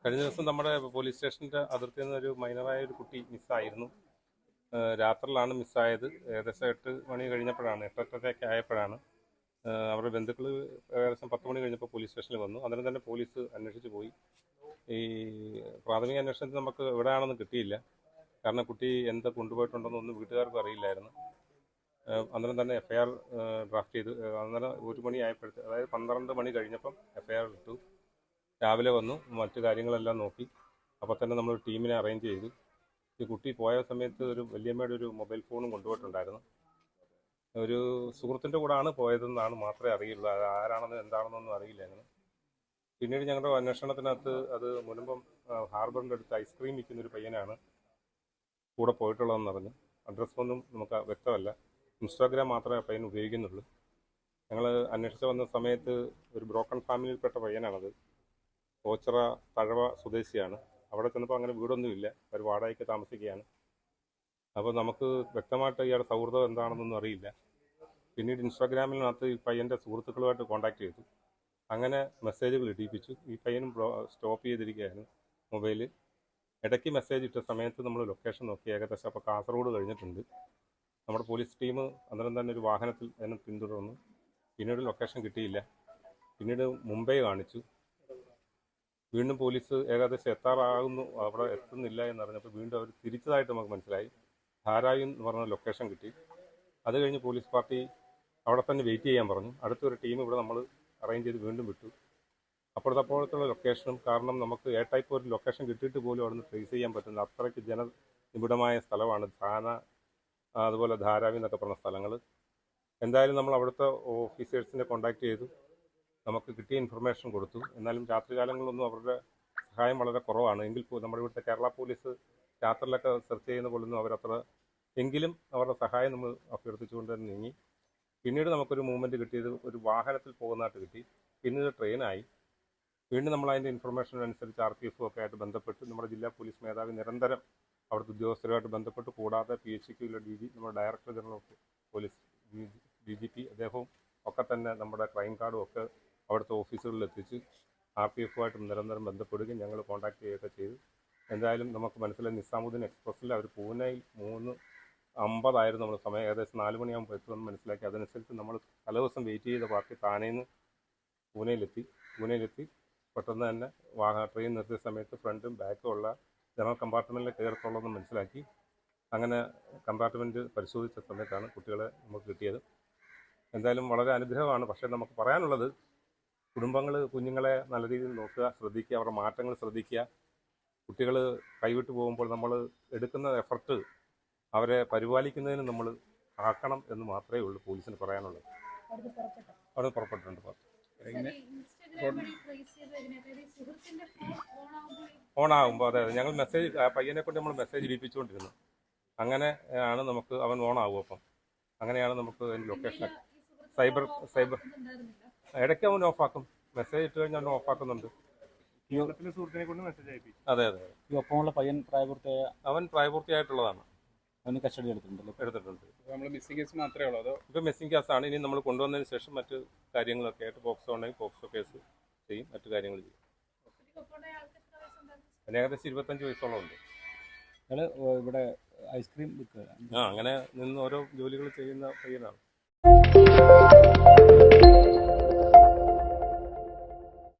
കഴിഞ്ഞ ദിവസം നമ്മുടെ പോലീസ് സ്റ്റേഷൻ്റെ അതിർത്തിയിൽ നിന്ന് ഒരു മൈനറായ ഒരു കുട്ടി മിസ്സായിരുന്നു. രാത്രിയിലാണ് മിസ്സായത്. ഏകദേശം 8 മണി കഴിഞ്ഞപ്പോഴാണ്, 8:30 ആയപ്പോഴാണ് അവരുടെ ബന്ധുക്കൾ ഏകദേശം 10 മണി കഴിഞ്ഞപ്പോൾ പോലീസ് സ്റ്റേഷനിൽ വന്നു. അന്നേരം തന്നെ പോലീസ് അന്വേഷിച്ച് പോയി. ഈ പ്രാഥമിക അന്വേഷണത്തിൽ നമുക്ക് എവിടെയാണെന്ന് കിട്ടിയില്ല. കാരണം കുട്ടി എന്താ കൊണ്ടുപോയിട്ടുണ്ടെന്നൊന്നും വീട്ടുകാർക്കും അറിയില്ലായിരുന്നു. അന്നേരം തന്നെ FIR ഡ്രാഫ്റ്റ് ചെയ്തു. അന്നേരം 1 മണി ആയപ്പോഴത്തെ, അതായത് 12 മണി കഴിഞ്ഞപ്പം FIR ഇട്ടു. രാവിലെ വന്നു, മറ്റു കാര്യങ്ങളെല്ലാം നോക്കി. അപ്പോൾ തന്നെ നമ്മൾ ടീമിനെ അറേഞ്ച് ചെയ്തു. ഈ കുട്ടി പോയ സമയത്ത് ഒരു വല്യമ്മയുടെ ഒരു മൊബൈൽ ഫോണും കൊണ്ടുപോയിട്ടുണ്ടായിരുന്നു. ഒരു സുഹൃത്തിൻ്റെ കൂടെയാണ് പോയതെന്നാണ് മാത്രമേ അറിയുള്ളൂ. അത് ആരാണെന്ന് എന്താണെന്നൊന്നും അറിയില്ലായിരുന്നു. പിന്നീട് ഞങ്ങളുടെ അന്വേഷണത്തിനകത്ത് അത് മുൻപം ഹാർബറിൻ്റെ അടുത്ത് ഐസ്ക്രീം വിൽക്കുന്നൊരു പയ്യനാണ് കൂടെ പോയിട്ടുള്ളതെന്ന് പറഞ്ഞു. അഡ്രസ്സൊന്നും നമുക്ക് വ്യക്തമല്ല. ഇൻസ്റ്റാഗ്രാം മാത്രമേ ആ പയ്യൻ ഉപയോഗിക്കുന്നുള്ളൂ. ഞങ്ങൾ അന്വേഷിച്ച് വന്ന സമയത്ത് ഒരു ബ്രോക്കൺ ഫാമിലിയിൽപ്പെട്ട പയ്യനാണത്. ഓച്ചിറ തഴവ സ്വദേശിയാണ്. അവിടെ ചെന്നപ്പോൾ അങ്ങനെ വീടൊന്നുമില്ല, അവർ വാടകയ്ക്ക് താമസിക്കുകയാണ്. അപ്പോൾ നമുക്ക് വ്യക്തമായിട്ട് ഇയാളുടെ സൗഹൃദം എന്താണെന്നൊന്നും അറിയില്ല. പിന്നീട് ഇൻസ്റ്റാഗ്രാമിനകത്ത് ഈ പയ്യൻ്റെ സുഹൃത്തുക്കളുമായിട്ട് കോൺടാക്ട് ചെയ്തു. അങ്ങനെ മെസ്സേജുകൾ ഇടിപ്പിച്ചു. ഈ പയ്യനും സ്റ്റോപ്പ് ചെയ്തിരിക്കുകയായിരുന്നു മൊബൈൽ. ഇടയ്ക്ക് മെസ്സേജ് ഇട്ട സമയത്ത് നമ്മൾ ലൊക്കേഷൻ നോക്കി. ഏകദേശം അപ്പോൾ കാസർഗോഡ് കഴിഞ്ഞിട്ടുണ്ട്. നമ്മുടെ പോലീസ് ടീം അന്നേരം തന്നെ ഒരു വാഹനത്തിൽ അതിനെ പിന്തുടർന്നു. പിന്നീട് ലൊക്കേഷൻ കിട്ടിയില്ല. പിന്നീട് മുംബൈ കാണിച്ചു. വീണ്ടും പോലീസ് ഏകദേശം എത്താറാകുന്നു, അവിടെ എത്തുന്നില്ല എന്നറിഞ്ഞപ്പോൾ വീണ്ടും അവർ തിരിച്ചതായിട്ട് നമുക്ക് മനസ്സിലായി. ധാരാവി എന്ന് പറഞ്ഞ ലൊക്കേഷൻ കിട്ടി. അത് കഴിഞ്ഞ് പോലീസ് പാർട്ടി അവിടെ തന്നെ വെയിറ്റ് ചെയ്യാൻ പറഞ്ഞു. അടുത്തൊരു ടീം ഇവിടെ നമ്മൾ അറേഞ്ച് ചെയ്ത് വീണ്ടും വിട്ടു. അപ്പോഴത്തുള്ള ലൊക്കേഷനും, കാരണം നമുക്ക് ടൈപ്പ് ഒരു ലൊക്കേഷൻ കിട്ടിയിട്ട് പോലും അവിടെ നിന്ന് ട്രേസ് ചെയ്യാൻ പറ്റുന്ന അത്രയ്ക്ക് ജനനിബിഡമായ സ്ഥലമാണ് ധാന, അതുപോലെ ധാരാവി എന്നൊക്കെ പറഞ്ഞ സ്ഥലങ്ങൾ. എന്തായാലും നമ്മൾ അവിടുത്തെ ഓഫീസേഴ്സിനെ കോൺടാക്ട് ചെയ്തു. നമുക്ക് കിട്ടിയ ഇൻഫർമേഷൻ കൊടുത്തു. എന്നാലും രാത്രികാലങ്ങളിലൊന്നും അവരുടെ സഹായം വളരെ കുറവാണ്. എങ്കിൽ നമ്മുടെ ഇവിടുത്തെ കേരള പോലീസ് രാത്രിയിലൊക്കെ സെർച്ച് ചെയ്യുന്ന പോലൊന്നും അവരത്ര, എങ്കിലും അവരുടെ സഹായം നമ്മൾ അഭ്യർത്ഥിച്ചുകൊണ്ട് തന്നെ നീങ്ങി. പിന്നീട് നമുക്കൊരു മൂവ്മെൻറ്റ് കിട്ടിയത് ഒരു വാഹനത്തിൽ പോകുന്നതായിട്ട് കിട്ടി. പിന്നീട് ട്രെയിനായി. വീണ്ടും നമ്മൾ അതിൻ്റെ ഇൻഫർമേഷൻ അനുസരിച്ച് RPF ഒക്കെ ആയിട്ട് ബന്ധപ്പെട്ട് നമ്മുടെ ജില്ലാ പോലീസ് മേധാവി നിരന്തരം അവിടുത്തെ ഉദ്യോഗസ്ഥരുമായിട്ട് ബന്ധപ്പെട്ട്, കൂടാതെ PHQ-യിലെ DG, നമ്മുടെ director general of police DGP അദ്ദേഹവും ഒക്കെ തന്നെ നമ്മുടെ ക്രൈം കാർഡും ഒക്കെ അവിടുത്തെ ഓഫീസുകളിൽ എത്തിച്ച് RPF-ആയിട്ട് നിരന്തരം ബന്ധപ്പെടുകയും ഞങ്ങൾ കോൺടാക്ട് ചെയ്യുകയൊക്കെ ചെയ്തു. എന്തായാലും നമുക്ക് മനസ്സിലായി നിസാമുദ്ദീൻ എക്സ്പ്രസ്സിൽ അവർ പൂനെയിൽ 3:50 നമ്മൾ സമയം, ഏകദേശം 4 മണിയാകുമ്പോൾ എത്തുമെന്ന് മനസ്സിലാക്കി. അതനുസരിച്ച് നമ്മൾ തലേദിവസം വെയിറ്റ് ചെയ്ത പാർട്ടി താനേന്ന് പൂനെയിലെത്തി പെട്ടെന്ന് തന്നെ ട്രെയിൻ നിർത്തിയ സമയത്ത് ഫ്രണ്ടും ബാക്കും ഉള്ള ജനറൽ കമ്പാർട്ട്മെൻറ്റിൽ കയറത്തുള്ളതെന്ന് മനസ്സിലാക്കി. അങ്ങനെ കമ്പാർട്ട്മെൻറ്റ് പരിശോധിച്ച സമയത്താണ് കുട്ടികളെ നമുക്ക് കിട്ടിയത്. എന്തായാലും വളരെ അനുഗ്രഹമാണ്. പക്ഷേ നമുക്ക് പറയാനുള്ളത്, കുഞ്ഞുങ്ങളെ നല്ല രീതിയിൽ നോക്കുക, ശ്രദ്ധിക്കുക, അവരുടെ മാറ്റങ്ങൾ ശ്രദ്ധിക്കുക. കുട്ടികൾ കൈവിട്ട് പോകുമ്പോൾ നമ്മൾ എടുക്കുന്ന എഫർട്ട് അവരെ പരിപാലിക്കുന്നതിന് നമ്മൾ ആക്കണം എന്ന് മാത്രമേ ഉള്ളൂ പോലീസിന് പറയാനുള്ളത്. അവിടെ പുറപ്പെട്ടിട്ടുണ്ട്. ഓണാകുമ്പോൾ അതെ, ഞങ്ങൾ മെസ്സേജ് പയ്യനെ കൊണ്ട് നമ്മൾ മെസ്സേജ് ഇടിപ്പിച്ചുകൊണ്ടിരുന്നു. അങ്ങനെ ആണ് നമുക്ക് അവൻ ഓണാകും. അപ്പം അങ്ങനെയാണ് നമുക്ക് അതിൻ്റെ ലൊക്കേഷൻ. സൈബർ ഇടയ്ക്ക് അവൻ ഓഫാക്കും. മെസ്സേജ് ഇട്ട് കഴിഞ്ഞാൽ അവൻ ഓഫാക്കുന്നുണ്ട്. സുഹൃത്തിനെ കൊണ്ട് മെസ്സേജ് അയക്കും. അതെ. ഒപ്പമുള്ള പയ്യൻ അവൻ പ്രായപൂർത്തിയായിട്ടുള്ളതാണ്. അവന് കസ്റ്റഡി എടുത്തിട്ടുണ്ട്. നമ്മൾ മിസ്സിംഗ് കേസ് മാത്രമേ ഉള്ളൂ. അതോ ഇപ്പോൾ മിസ്സിംഗ് കേസാണ്. ഇനി നമ്മൾ കൊണ്ടുവന്നതിന് ശേഷം മറ്റ് കാര്യങ്ങളൊക്കെ ആയിട്ട് പോക്സോ ഉണ്ടെങ്കിൽ പോക്സോ കേസ് ചെയ്യും, മറ്റു കാര്യങ്ങൾ ചെയ്യും. ഏകദേശം 25 വയസ്സോളം ഉണ്ട്. ഇവിടെ ഐസ്ക്രീം വിൽക്കുക, അങ്ങനെ നിന്ന് ഓരോ ജോലികൾ ചെയ്യുന്ന പയ്യനാണ്.